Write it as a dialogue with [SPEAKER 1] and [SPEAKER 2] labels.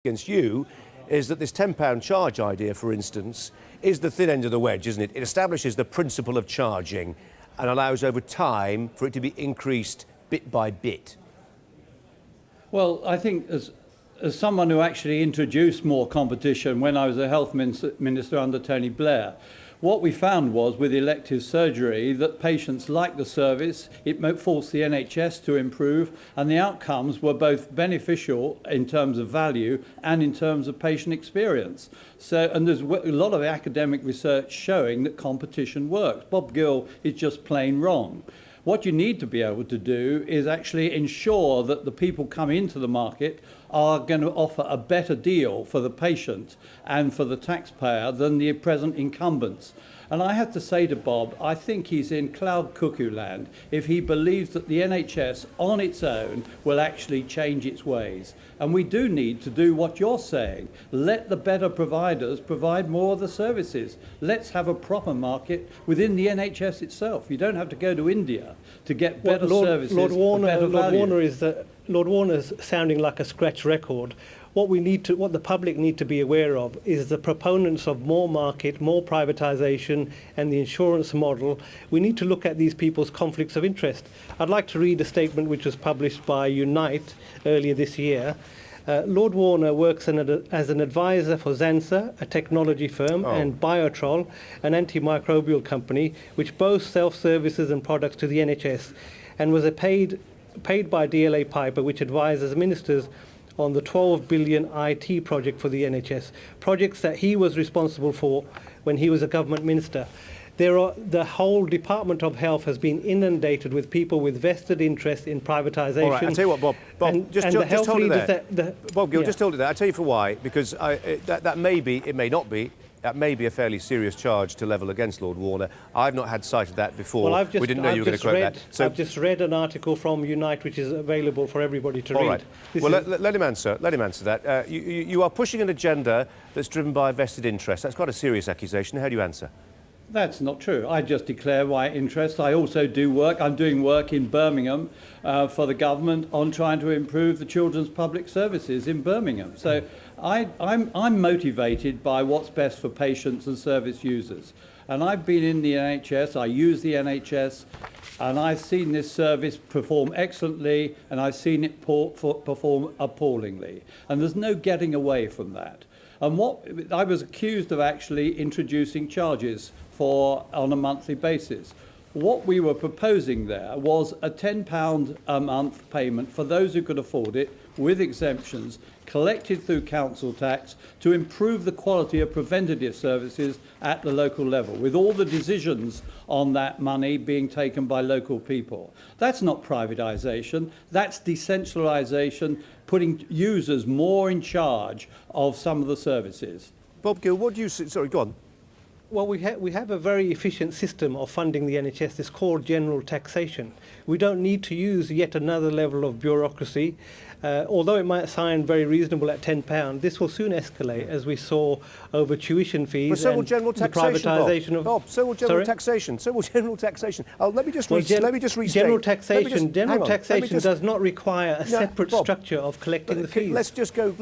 [SPEAKER 1] against you is that this £10 charge idea, for instance, is the thin end of the wedge, isn't it? It establishes the principle of charging and allows over time for it to be increased bit by bit.
[SPEAKER 2] Well, I think as someone who actually introduced more competition when I was a health minister under Tony Blair, what we found was with elective surgery that patients liked the service, it forced the NHS to improve, and the outcomes were both beneficial in terms of value and in terms of patient experience. And there's a lot of academic research showing that competition works. Bob Gill is just plain wrong. What you need to be able to do is actually ensure that the people come into the market are going to offer a better deal for the patient and for the taxpayer than the present incumbents. And I have to say to Bob, I think he's in cloud cuckoo land if he believes that the NHS on its own will actually change its ways. And we do need to do what you're saying. Let the better providers provide more of the services. Let's have a proper market within the NHS itself. You don't have to go to India to get better services.
[SPEAKER 3] Lord Warner's sounding like a scratch record. What the public need to be aware of is the proponents of more market, more privatisation and the insurance model. We need to look at these people's conflicts of interest. I'd like to read a statement which was published by Unite earlier this year. Lord Warner works as an advisor for Zansa, a technology firm, and Biotrol, an antimicrobial company, which both self-services and products to the NHS, and was paid by DLA Piper, which advises ministers on the 12 billion IT project for the NHS, projects that he was responsible for when he was a government minister. The whole Department of Health has been inundated with people with vested interest in privatisation.
[SPEAKER 1] All right, I'll tell you what, Bob. Just hold it there. Bob Gill, just hold it there. I'll tell you for why. Because that may be, it may not be, that may be a fairly serious charge to level against Lord Warner. I've not had sight of that before.
[SPEAKER 3] Well,
[SPEAKER 1] we didn't know you were going to quote that.
[SPEAKER 3] So I've just read an article from Unite which is available for everybody to read.
[SPEAKER 1] All right. Well, let him answer. Let him answer that. You are pushing an agenda that's driven by vested interest. That's quite a serious accusation. How do you answer?
[SPEAKER 2] That's not true. I just declare my interest. I also do work. I'm doing work in Birmingham for the government on trying to improve the children's public services in Birmingham. So I'm motivated by what's best for patients and service users. And I've been in the NHS, I use the NHS, and I've seen this service perform excellently, and I've seen it perform appallingly. And there's no getting away from that. And what I was accused of actually introducing charges on a monthly basis. What we were proposing there was a £10 a month payment for those who could afford it, with exemptions, collected through council tax to improve the quality of preventative services at the local level, with all the decisions on that money being taken by local people. That's not privatisation, that's decentralisation, putting users more in charge of some of the services.
[SPEAKER 1] Bob Gill, what do you... Sorry, go on.
[SPEAKER 3] Well, we have a very efficient system of funding the NHS. It's called general taxation. We don't need to use yet another level of bureaucracy. Although it might sound very reasonable at £10, this will soon escalate, as we saw over tuition fees.
[SPEAKER 1] But so will general taxation, Bob. So will general taxation. So will general taxation. Let me just restate.
[SPEAKER 3] General taxation does not require a separate structure of collecting the fees.
[SPEAKER 1] Let's just go.